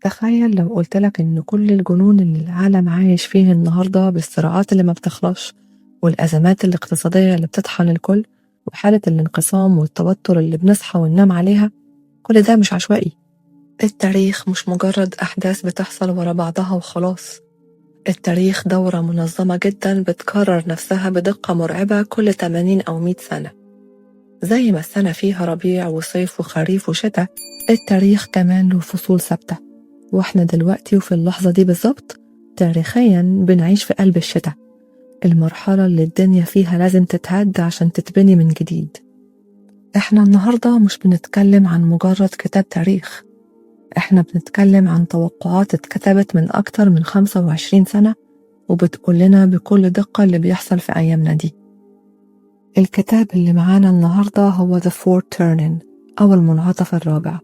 تخيل لو قلتلك إن كل الجنون اللي العالم عايش فيه النهاردة بالصراعات اللي ما بتخلص والأزمات الاقتصادية اللي بتطحن الكل وحالة الانقسام والتوتر اللي بنصحى وننام عليها، كل ده مش عشوائي. التاريخ مش مجرد أحداث بتحصل ورا بعضها وخلاص. التاريخ دورة منظمة جدا بتكرر نفسها بدقة مرعبة كل 80 أو 100 سنة. زي ما السنة فيها ربيع وصيف وخريف وشتاء، التاريخ كمان له فصول ثابتة. واحنا دلوقتي وفي اللحظة دي بالظبط تاريخيا بنعيش في قلب الشتاء، المرحلة اللي الدنيا فيها لازم تتهد عشان تتبني من جديد. احنا النهاردة مش بنتكلم عن مجرد كتاب تاريخ، احنا بنتكلم عن توقعات اتكتبت من أكتر من 25 سنة وبتقول لنا بكل دقة اللي بيحصل في أيامنا دي. الكتاب اللي معانا النهاردة هو The Fourth Turning أو المنعطف الرابع،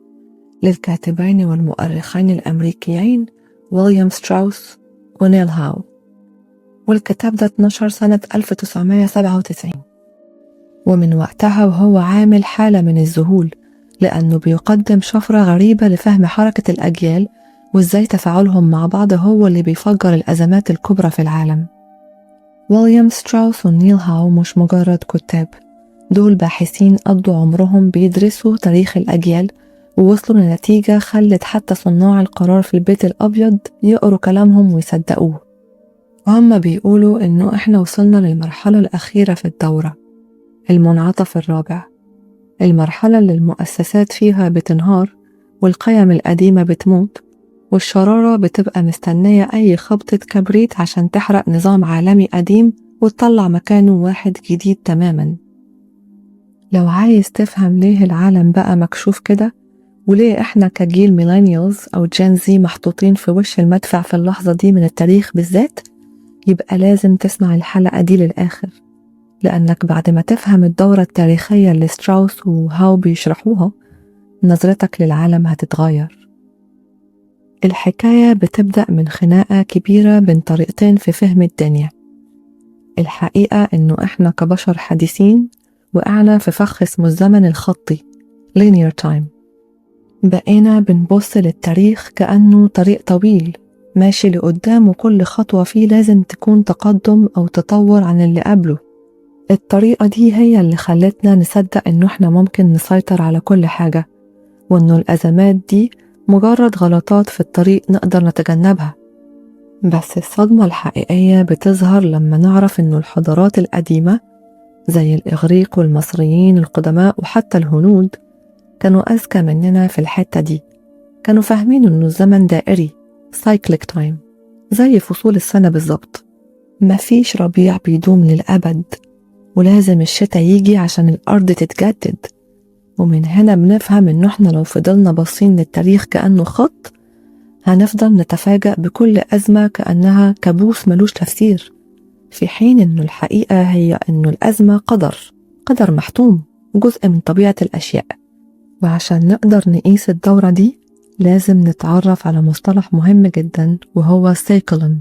للكاتبين والمؤرخين الأمريكيين ويليام ستراوس ونيل هاو، والكتاب ده اتنشر سنة 1997. ومن وقتها وهو عامل حالة من الذهول، لأنه بيقدم شفرة غريبة لفهم حركة الأجيال وإزاي تفاعلهم مع بعض هو اللي بيفجر الأزمات الكبرى في العالم. ويليام ستراوس ونيل هاو مش مجرد كتاب، دول باحثين قضوا عمرهم بيدرسوا تاريخ الأجيال ووصلوا لنتيجة خلت حتى صناع القرار في البيت الأبيض يقروا كلامهم ويصدقوه. وهم بيقولوا إنه إحنا وصلنا للمرحلة الأخيرة في الدورة، المنعطف الرابع، المرحلة اللي المؤسسات فيها بتنهار والقيم القديمة بتموت والشرارة بتبقى مستنية أي خبطة كبريت عشان تحرق نظام عالمي قديم وتطلع مكانه واحد جديد تماماً. لو عايز تفهم ليه العالم بقى مكشوف كده وليه إحنا كجيل ميلينيالز أو جين زي محطوطين في وش المدفع في اللحظة دي من التاريخ بالذات، يبقى لازم تسمع الحلقة دي للآخر، لأنك بعد ما تفهم الدورة التاريخية اللي ستراوس وهاو بيشرحوها نظرتك للعالم هتتغير. الحكاية بتبدأ من خناقة كبيرة بين طريقتين في فهم الدنيا. الحقيقة إنه إحنا كبشر حديثين وقعنا في فخ اسمه الزمن الخطي linear time. بقينا بنبص للتاريخ كأنه طريق طويل ماشي لقدام وكل خطوة فيه لازم تكون تقدم أو تطور عن اللي قبله. الطريقة دي هي اللي خلتنا نصدق إنه إحنا ممكن نسيطر على كل حاجة، وإنه الأزمات دي مجرد غلطات في الطريق نقدر نتجنبها. بس الصدمة الحقيقية بتظهر لما نعرف إنه الحضارات القديمة زي الإغريق والمصريين القدماء وحتى الهنود كانوا أذكى مننا في الحتة دي. كانوا فاهمين إنه الزمن دائري cyclic time زي فصول السنة بالظبط، مفيش ربيع بيدوم للأبد ولازم الشتاء يجي عشان الأرض تتجدد. ومن هنا بنفهم إنه إحنا لو فضلنا باصين للتاريخ كأنه خط هنفضل نتفاجأ بكل أزمة كأنها كابوس ملوش تفسير، في حين إنه الحقيقة هي إنه الأزمة قدر محتوم وجزء من طبيعة الأشياء. وعشان نقدر نقيس الدورة دي لازم نتعرف على مصطلح مهم جدا وهو سيكلون.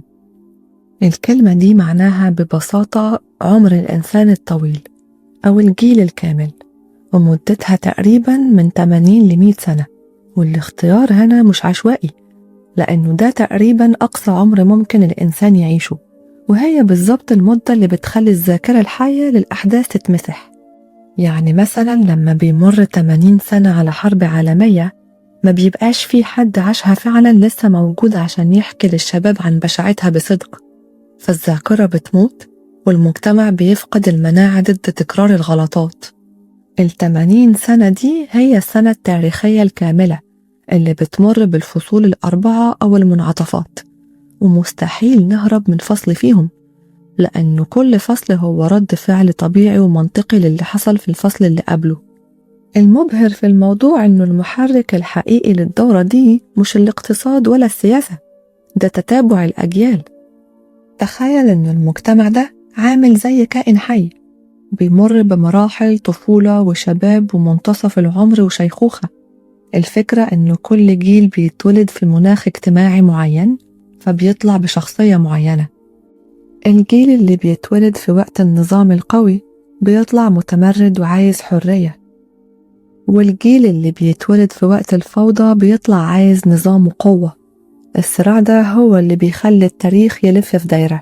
الكلمة دي معناها ببساطة عمر الإنسان الطويل أو الجيل الكامل، ومدتها تقريبا من 80 ل 100 سنة. والاختيار هنا مش عشوائي، لأنه ده تقريبا أقصى عمر ممكن الإنسان يعيشه، وهي بالظبط المدة اللي بتخلي الذاكرة الحية للأحداث تتمسح. يعني مثلا لما بيمر 80 سنة على حرب عالمية ما بيبقاش في حد عاشها فعلا لسه موجود عشان يحكي للشباب عن بشاعتها بصدق، فالذاكرة بتموت والمجتمع بيفقد المناعة ضد تكرار الغلطات. 80 سنة دي هي السنة التاريخية الكاملة اللي بتمر بالفصول الأربعة أو المنعطفات، ومستحيل نهرب من فصل فيهم، لأنه كل فصل هو رد فعل طبيعي ومنطقي للي حصل في الفصل اللي قبله. المبهر في الموضوع إنه المحرك الحقيقي للدورة دي مش الاقتصاد ولا السياسة، ده تتابع الأجيال. تخيل إنه المجتمع ده عامل زي كائن حي بيمر بمراحل طفولة وشباب ومنتصف العمر وشيخوخة. الفكرة إنه كل جيل بيتولد في مناخ اجتماعي معين فبيطلع بشخصية معينة. الجيل اللي بيتولد في وقت النظام القوي بيطلع متمرد وعايز حرية، والجيل اللي بيتولد في وقت الفوضى بيطلع عايز نظام وقوة. الصراع ده هو اللي بيخلي التاريخ يلف في دايرة.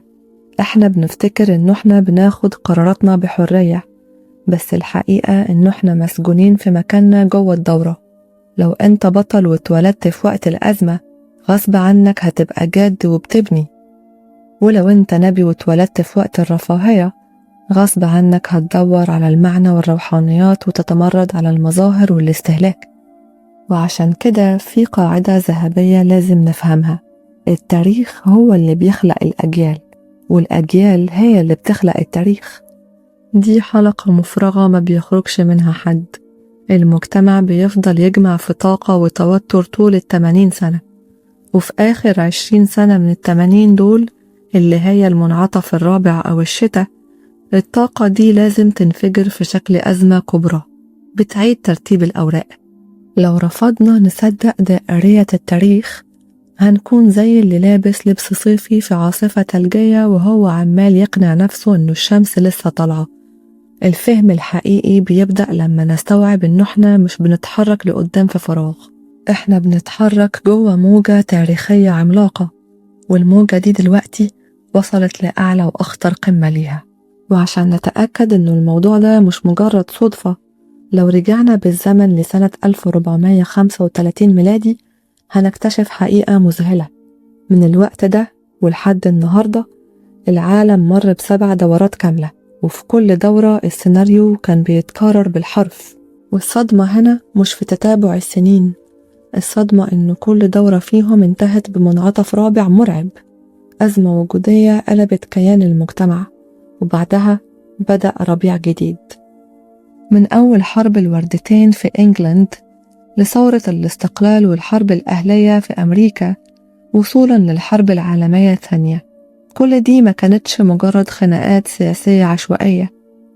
احنا بنفتكر انه احنا بناخد قراراتنا بحرية، بس الحقيقة انه احنا مسجونين في مكاننا جوه الدورة. لو انت بطل واتولدت في وقت الأزمة، غصب عنك هتبقى جاد وبتبني. ولو انت نبي واتولدت في وقت الرفاهية، غصب عنك هتدور على المعنى والروحانيات وتتمرد على المظاهر والاستهلاك. وعشان كده في قاعدة ذهبية لازم نفهمها: التاريخ هو اللي بيخلق الأجيال، والأجيال هي اللي بتخلق التاريخ. دي حلقة مفرغة ما بيخرجش منها حد. المجتمع بيفضل يجمع في طاقة وتوتر طول 80 سنة، وفي آخر 20 سنة من 80 دول، اللي هي المنعطف الرابع أو الشتاء، الطاقة دي لازم تنفجر في شكل أزمة كبرى بتعيد ترتيب الأوراق. لو رفضنا نصدق دائرية التاريخ، هنكون زي اللي لابس لبس صيفي في عاصفة ثلجية وهو عمال يقنع نفسه إنه الشمس لسه طالعة. الفهم الحقيقي بيبدأ لما نستوعب إنه إحنا مش بنتحرك لقدام في فراغ، إحنا بنتحرك جوه موجة تاريخية عملاقة، والموجة دي دلوقتي وصلت لأعلى وأخطر قمة ليها. وعشان نتأكد إنه الموضوع ده مش مجرد صدفة، لو رجعنا بالزمن لسنة 1435 ميلادي، هنكتشف حقيقة مذهلة. من الوقت ده ولحد النهاردة، العالم مر ب7 دورات كاملة، وفي كل دورة السيناريو كان بيتكرر بالحرف. والصدمة هنا مش في تتابع السنين، الصدمة إن كل دورة فيهم انتهت بمنعطف رابع مرعب، أزمة وجودية قلبت كيان المجتمع، وبعدها بدأ ربيع جديد. من أول حرب الوردتين في إنجلند، لثورة الاستقلال والحرب الأهلية في أمريكا، وصولاً للحرب العالمية الثانية، كل دي ما كانتش مجرد خناقات سياسية عشوائية.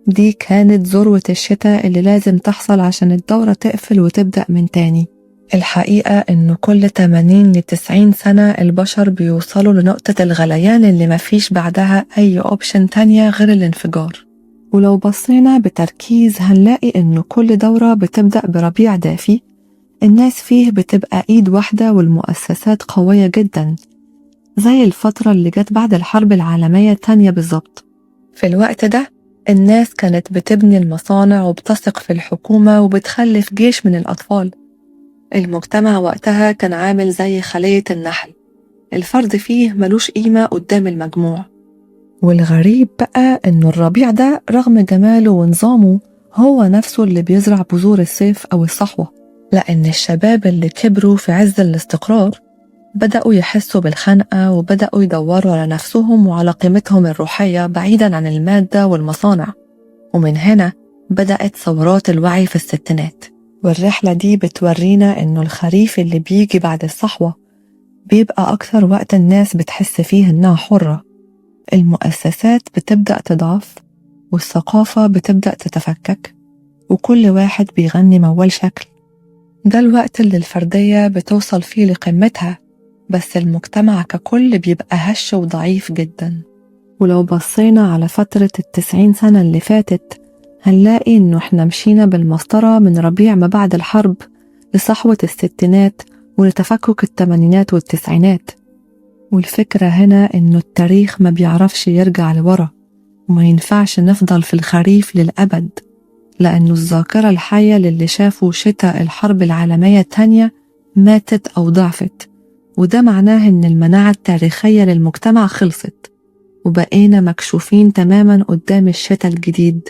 دي كانت ذروة الشتاء اللي لازم تحصل عشان الدورة تقفل وتبدأ من تاني. الحقيقة إنه كل 80 ل 90 سنة البشر بيوصلوا لنقطة الغليان اللي مفيش بعدها أي أوبشن تانية غير الانفجار. ولو بصينا بتركيز هنلاقي إنه كل دورة بتبدأ بربيع دافي، الناس فيه بتبقى إيد واحدة والمؤسسات قوية جدا، زي الفترة اللي جت بعد الحرب العالمية الثانية بالظبط. في الوقت ده الناس كانت بتبني المصانع وبتثق في الحكومة وبتخلف جيش من الأطفال. المجتمع وقتها كان عامل زي خلية النحل، الفرد فيه ملوش قيمة قدام المجموع. والغريب بقى إنه الربيع ده رغم جماله ونظامه هو نفسه اللي بيزرع بذور الصيف أو الصحوة، لأن الشباب اللي كبروا في عز الاستقرار بدأوا يحسوا بالخنقة وبدأوا يدوروا على نفسهم وعلى قيمتهم الروحية بعيداً عن المادة والمصانع. ومن هنا بدأت ثورات الوعي في الستينات. والرحلة دي بتورينا إنه الخريف اللي بيجي بعد الصحوة بيبقى أكثر وقت الناس بتحس فيه إنها حرة. المؤسسات بتبدأ تضعف، والثقافة بتبدأ تتفكك، وكل واحد بيغني موال شكل. ده الوقت اللي الفردية بتوصل فيه لقمتها، بس المجتمع ككل بيبقى هش وضعيف جدا. ولو بصينا على فترة 90 سنة اللي فاتت، هنلاقي إنه إحنا مشينا بالمسطرة من ربيع ما بعد الحرب لصحوة الستينات ولتفكك الثمانينات والتسعينات. والفكرة هنا إنه التاريخ ما بيعرفش يرجع لورا، وما ينفعش نفضل في الخريف للأبد، لأنه الذاكرة الحية للي شافوا شتاء الحرب العالمية الثانية ماتت أو ضعفت، وده معناه إن المناعة التاريخية للمجتمع خلصت، وبقينا مكشوفين تماما قدام الشتاء الجديد.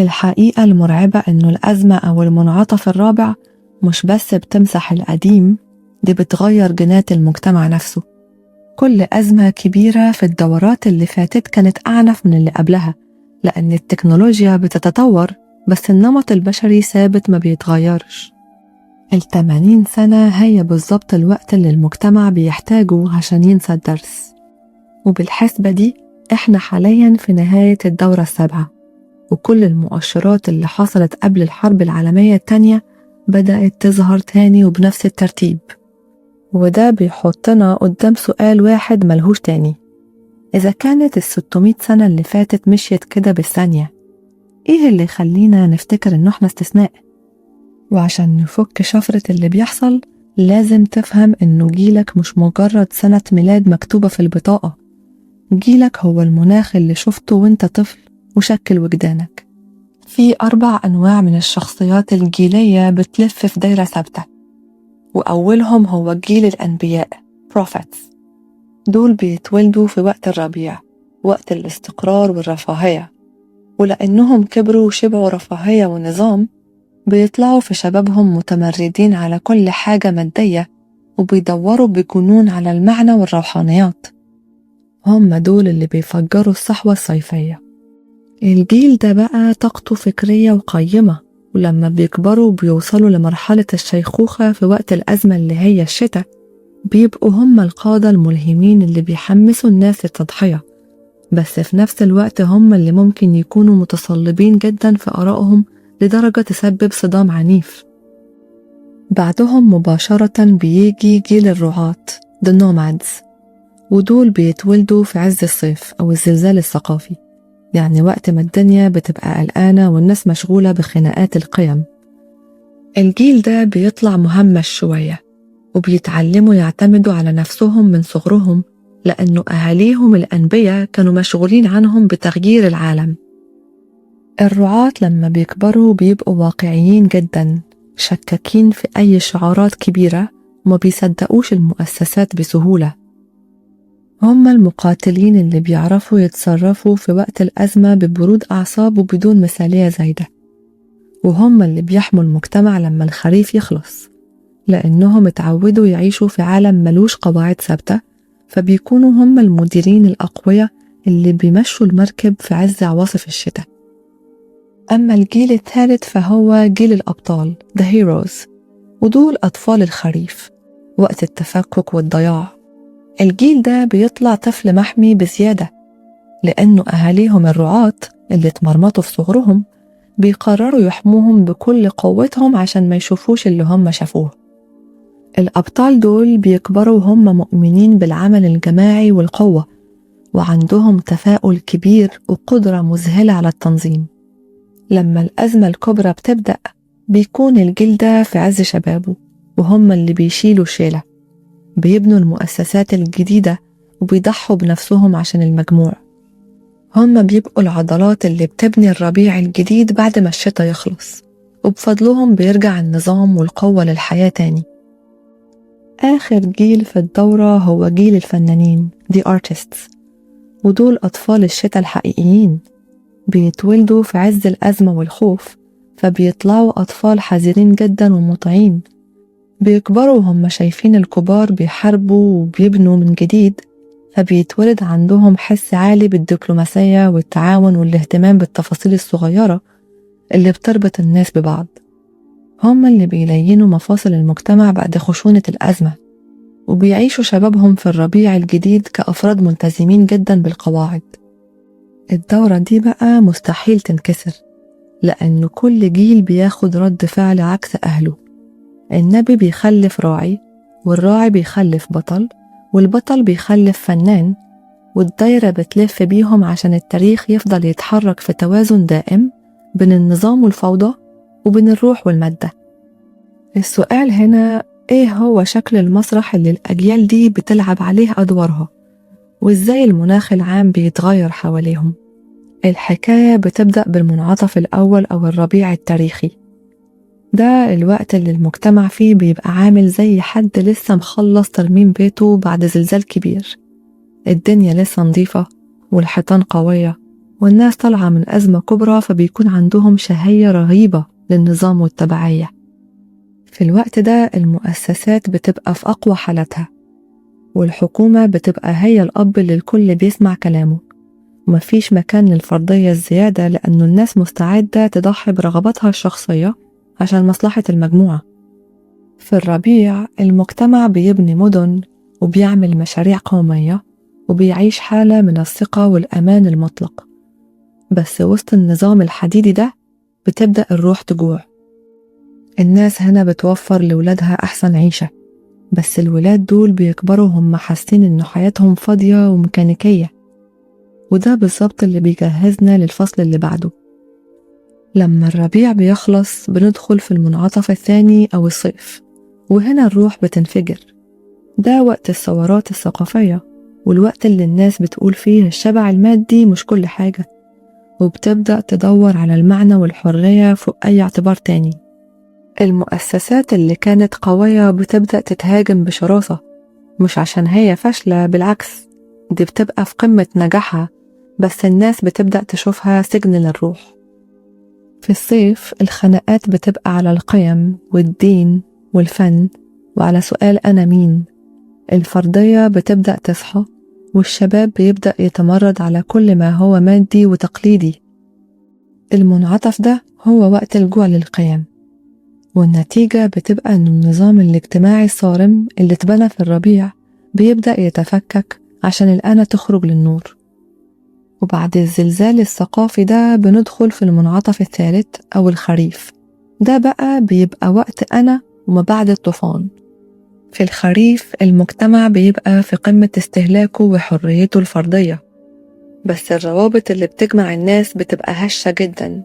الحقيقة المرعبة إنه الأزمة أو المنعطف الرابع مش بس بتمسح القديم، دي بتغير جينات المجتمع نفسه. كل أزمة كبيرة في الدورات اللي فاتت كانت أعنف من اللي قبلها، لأن التكنولوجيا بتتطور بس النمط البشري ثابت ما بيتغيرش. 80 سنة هي بالظبط الوقت اللي المجتمع بيحتاجه عشان ينسى الدرس. وبالحسبة دي إحنا حالياً في نهاية الدورة السابعة، وكل المؤشرات اللي حصلت قبل الحرب العالمية الثانية بدأت تظهر تاني وبنفس الترتيب. وده بيحطنا قدام سؤال واحد ملهوش تاني: إذا كانت 600 سنة اللي فاتت مشيت كده بالثانية، إيه اللي يخلينا نفتكر إنه إحنا استثناء؟ وعشان نفك شفرة اللي بيحصل لازم تفهم إنه جيلك مش مجرد سنة ميلاد مكتوبة في البطاقة، جيلك هو المناخ اللي شفته وانت طفل وشكل وجدانك. في 4 أنواع من الشخصيات الجيلية بتلف في دايرة ثابتة، وأولهم هو جيل الأنبياء prophets. دول بيتولدوا في وقت الربيع، وقت الاستقرار والرفاهية، ولأنهم كبروا وشبعوا رفاهية ونظام بيطلعوا في شبابهم متمردين على كل حاجة مادية، وبيدوروا بجنون على المعنى والروحانيات. هم دول اللي بيفجروا الصحوة الصيفية. الجيل ده بقى طاقته فكرية وقيمة، ولما بيكبروا بيوصلوا لمرحلة الشيخوخة في وقت الأزمة اللي هي الشتاء، بيبقوا هم القادة الملهمين اللي بيحمسوا الناس للتضحية، بس في نفس الوقت هم اللي ممكن يكونوا متصلبين جدا في آرائهم لدرجة تسبب صدام عنيف. بعدهم مباشرة بيجي جيل الرعاة The Nomads، ودول بيتولدوا في عز الصيف أو الزلزال الثقافي، يعني وقت ما الدنيا بتبقى قلقانة والناس مشغولة بخناقات القيم. الجيل ده بيطلع مهمش شوية، وبيتعلموا يعتمدوا على نفسهم من صغرهم، لأنه أهاليهم الأنبياء كانوا مشغولين عنهم بتغيير العالم. الرعاة لما بيكبروا بيبقوا واقعيين جدا، شكاكين في أي شعارات كبيرة، وما بيصدقوش المؤسسات بسهولة. هم المقاتلين اللي بيعرفوا يتصرفوا في وقت الأزمة ببرود أعصاب وبدون مثالية زايدة، وهم اللي بيحموا المجتمع لما الخريف يخلص، لأنهم اتعودوا يعيشوا في عالم ملوش قواعد ثابتة، فبيكونوا هم المديرين الأقوياء اللي بيمشوا المركب في عز عواصف الشتاء. أما الجيل الثالث فهو جيل الأبطال The Heroes، ودول أطفال الخريف وقت التفكك والضياع. الجيل ده بيطلع طفل محمي بزيادة، لأنه أهاليهم الرعاة اللي اتمرمطوا في صغرهم بيقرروا يحموهم بكل قوتهم عشان ما يشوفوش اللي هم شافوه. الأبطال دول بيكبروا هم مؤمنين بالعمل الجماعي والقوة، وعندهم تفاؤل كبير وقدرة مذهلة على التنظيم. لما الأزمة الكبرى بتبدأ بيكون الجيل ده في عز شبابه، وهم اللي بيشيلوا شيلة، بيبنوا المؤسسات الجديدة وبيضحوا بنفسهم عشان المجموع. هم بيبقوا العضلات اللي بتبني الربيع الجديد بعد ما الشتاء يخلص، وبفضلهم بيرجع النظام والقوة للحياة تاني. آخر جيل في الدورة هو جيل الفنانين The Artists، ودول أطفال الشتاء الحقيقيين، بيتولدوا في عز الأزمة والخوف، فبيطلعوا أطفال حذرين جدا ومطيعين. بيكبروا هم شايفين الكبار بيحاربوا وبيبنوا من جديد، فبيتولد عندهم حس عالي بالدبلوماسية والتعاون والاهتمام بالتفاصيل الصغيرة اللي بتربط الناس ببعض. هم اللي بيلينوا مفاصل المجتمع بعد خشونة الأزمة، وبيعيشوا شبابهم في الربيع الجديد كأفراد ملتزمين جدا بالقواعد. الدورة دي بقى مستحيل تنكسر، لأن كل جيل بياخد رد فعل عكس أهله. النبي بيخلف راعي، والراعي بيخلف بطل، والبطل بيخلف فنان، والدايرة بتلف بيهم عشان التاريخ يفضل يتحرك في توازن دائم بين النظام والفوضى وبين الروح والمادة. السؤال هنا إيه هو شكل المسرح اللي الأجيال دي بتلعب عليه أدوارها، وإزاي المناخ العام بيتغير حواليهم؟ الحكاية بتبدأ بالمنعطف الأول أو الربيع التاريخي. ده الوقت اللي المجتمع فيه بيبقى عامل زي حد لسه مخلص ترميم بيته بعد زلزال كبير. الدنيا لسه نظيفة والحيطان قوية، والناس طالعة من أزمة كبرى، فبيكون عندهم شهية رهيبة للنظام والتبعية. في الوقت ده المؤسسات بتبقى في أقوى حالتها، والحكومة بتبقى هي الأب اللي الكل بيسمع كلامه، ومفيش مكان للفرضية الزيادة، لأنه الناس مستعدة تضحي برغباتها الشخصية عشان مصلحة المجموعة. في الربيع المجتمع بيبني مدن وبيعمل مشاريع قومية، وبيعيش حالة من الثقة والأمان المطلق. بس وسط النظام الحديدي ده بتبدأ الروح تجوع. الناس هنا بتوفر لولادها أحسن عيشة، بس الولاد دول بيكبروا هم حاسين إنه حياتهم فاضية وميكانيكية، وده بالظبط اللي بيجهزنا للفصل اللي بعده. لما الربيع بيخلص بندخل في المنعطف الثاني أو الصيف، وهنا الروح بتنفجر. ده وقت الثورات الثقافية، والوقت اللي الناس بتقول فيه الشبع المادي مش كل حاجة، وبتبدأ تدور على المعنى والحرية فوق أي اعتبار تاني. المؤسسات اللي كانت قوية بتبدأ تتهاجم بشراسة، مش عشان هي فاشلة، بالعكس دي بتبقى في قمة نجاحها، بس الناس بتبدأ تشوفها سجن للروح. في الصيف الخناقات بتبقى على القيم والدين والفن وعلى سؤال أنا مين. الفردية بتبدأ تصحى، والشباب بيبدأ يتمرد على كل ما هو مادي وتقليدي. المنعطف ده هو وقت الجوع للقيم، والنتيجة بتبقى إن النظام الاجتماعي الصارم اللي اتبنى في الربيع بيبدأ يتفكك عشان الأنا تخرج للنور. وبعد الزلزال الثقافي ده بندخل في المنعطف الثالث أو الخريف. ده بقى بيبقى وقت أنا وما بعد الطوفان. في الخريف المجتمع بيبقى في قمة استهلاكه وحريته الفردية، بس الروابط اللي بتجمع الناس بتبقى هشة جدا.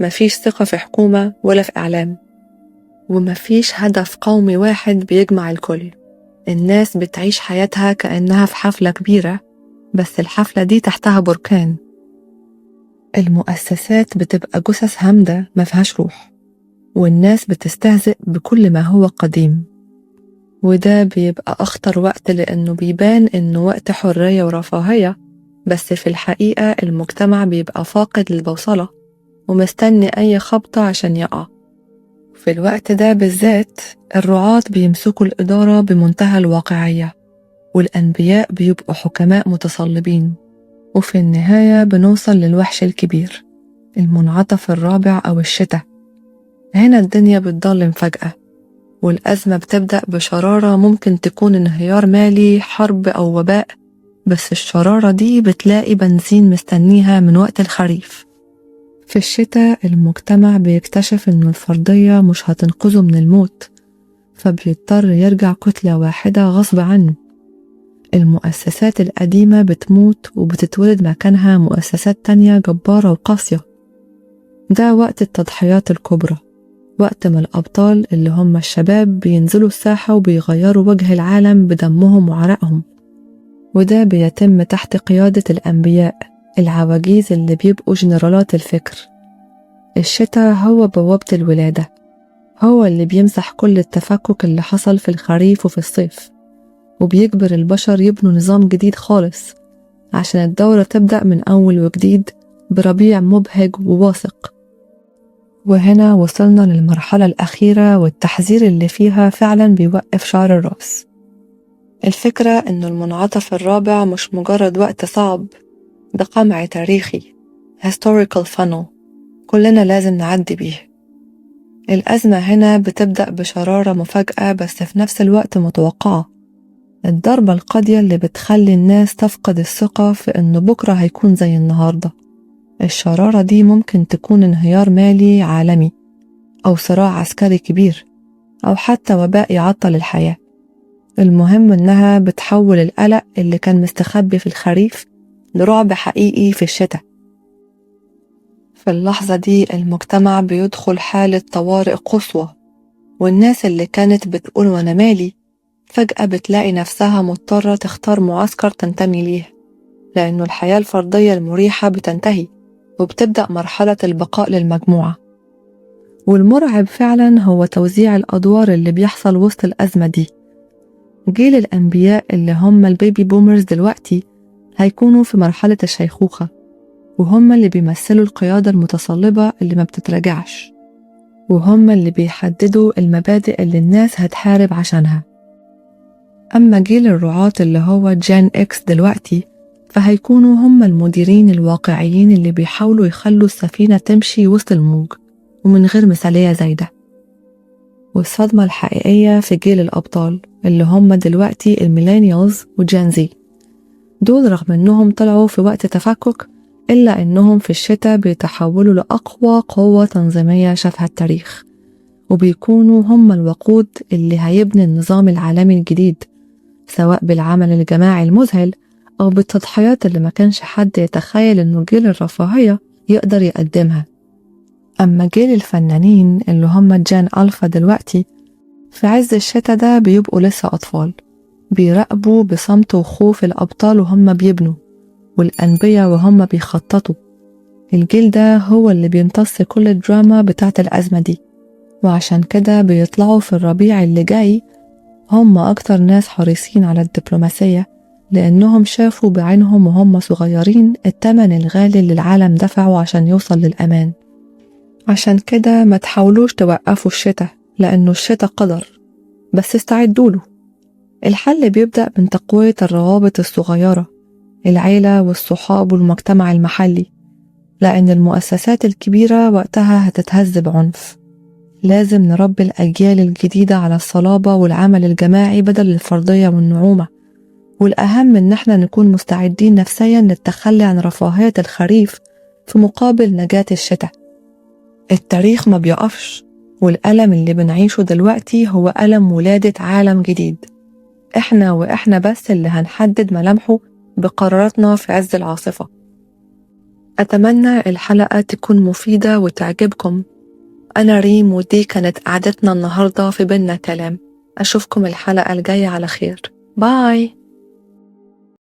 مفيش ثقة في حكومة ولا في إعلام، ومفيش هدف قومي واحد بيجمع الكل. الناس بتعيش حياتها كأنها في حفلة كبيرة، بس الحفلة دي تحتها بركان. المؤسسات بتبقى جثث هامدة مفيهاش روح، والناس بتستهزئ بكل ما هو قديم. وده بيبقى أخطر وقت، لأنه بيبان إنه وقت حرية ورفاهية، بس في الحقيقة المجتمع بيبقى فاقد للبوصلة ومستني أي خبطة عشان يقع. في الوقت ده بالذات الرعاة بيمسكوا الإدارة بمنتهى الواقعية، والأنبياء بيبقوا حكماء متصلبين، وفي النهاية بنوصل للوحش الكبير، المنعطف الرابع أو الشتاء. هنا الدنيا بتضلم فجأة، والأزمة بتبدأ بشرارة ممكن تكون انهيار مالي، حرب أو وباء، بس الشرارة دي بتلاقي بنزين مستنيها من وقت الخريف. في الشتاء المجتمع بيكتشف إنه الفردية مش هتنقذه من الموت، فبيضطر يرجع كتلة واحدة غصب عنه. المؤسسات القديمة بتموت وبتتولد مكانها مؤسسات تانية جبارة وقاسية. ده وقت التضحيات الكبرى، وقت ما الأبطال اللي هم الشباب بينزلوا الساحة وبيغيروا وجه العالم بدمهم وعرقهم. وده بيتم تحت قيادة الأنبياء العواجيز اللي بيبقوا جنرالات الفكر. الشتاء هو بوابة الولادة، هو اللي بيمسح كل التفكك اللي حصل في الخريف وفي الصيف، وبيجبر البشر يبنوا نظام جديد خالص عشان الدورة تبدأ من أول وجديد بربيع مبهج وواثق. وهنا وصلنا للمرحلة الأخيرة، والتحذير اللي فيها فعلا بيوقف شعر الرأس. الفكرة إنه المنعطف الرابع مش مجرد وقت صعب، ده قمع تاريخي، historical funnel، كلنا لازم نعدي بيه. الأزمة هنا بتبدأ بشرارة مفاجئة بس في نفس الوقت متوقعة، الضربة القاضية اللي بتخلي الناس تفقد الثقة في إنه بكرة هيكون زي النهاردة. الشرارة دي ممكن تكون انهيار مالي عالمي، أو صراع عسكري كبير، أو حتى وباء يعطل الحياة. المهم إنها بتحول القلق اللي كان مستخبي في الخريف لرعب حقيقي في الشتاء. في اللحظة دي المجتمع بيدخل حالة طوارئ قصوى، والناس اللي كانت بتقول وأنا مالي فجأة بتلاقي نفسها مضطرة تختار معسكر تنتمي ليه، لأنه الحياة الفردية المريحة بتنتهي وبتبدأ مرحلة البقاء للمجموعة. والمرعب فعلا هو توزيع الأدوار اللي بيحصل وسط الأزمة دي. جيل الأنبياء اللي هم البيبي بومرز دلوقتي هيكونوا في مرحلة الشيخوخة، وهم اللي بيمثلوا القيادة المتصلبة اللي ما بتتراجعش، وهم اللي بيحددوا المبادئ اللي الناس هتحارب عشانها. أما جيل الرعاة اللي هو جين إكس دلوقتي فهيكونوا هم المديرين الواقعيين اللي بيحاولوا يخلوا السفينة تمشي وسط الموج ومن غير مثالية زايدة. والصدمة الحقيقية في جيل الأبطال اللي هم دلوقتي الميلينيالز وجانزي. دول رغم أنهم طلعوا في وقت تفكك، إلا أنهم في الشتاء بيتحولوا لأقوى قوة تنظيمية شافها التاريخ، وبيكونوا هم الوقود اللي هيبني النظام العالمي الجديد، سواء بالعمل الجماعي المذهل أو بالتضحيات اللي ما كانش حد يتخيل أنه جيل الرفاهية يقدر يقدمها. أما جيل الفنانين اللي هم جين ألفا دلوقتي في عز الشتا ده بيبقوا لسه أطفال، بيراقبوا بصمت وخوف الأبطال وهم بيبنوا والأنبياء وهم بيخططوا. الجيل ده هو اللي بيمتص كل الدراما بتاعت الأزمة دي، وعشان كده بيطلعوا في الربيع اللي جاي هم أكتر ناس حريصين على الدبلوماسية، لأنهم شافوا بعينهم وهم صغيرين التمن الغالي اللي العالم دفعه عشان يوصل للأمان. عشان كده ما تحاولوش توقفوا الشتاء، لأنه الشتاء قدر، بس استعدوا له. الحل بيبدأ من تقوية الروابط الصغيرة، العيلة والصحاب والمجتمع المحلي، لأن المؤسسات الكبيرة وقتها هتتهز بعنف. لازم نربي الأجيال الجديدة على الصلابة والعمل الجماعي بدل الفردية والنعومة، والأهم إن احنا نكون مستعدين نفسيا للتخلي عن رفاهية الخريف في مقابل نجاة الشتاء. التاريخ ما بيقفش، والألم اللي بنعيشه دلوقتي هو ألم ولادة عالم جديد. احنا بس اللي هنحدد ملامحه بقراراتنا في عز العاصفة. أتمنى الحلقة تكون مفيدة وتعجبكم. أنا ريم، ودي كانت قعدتنا النهاردة في بينا كلام. أشوفكم الحلقة الجاية على خير. باي.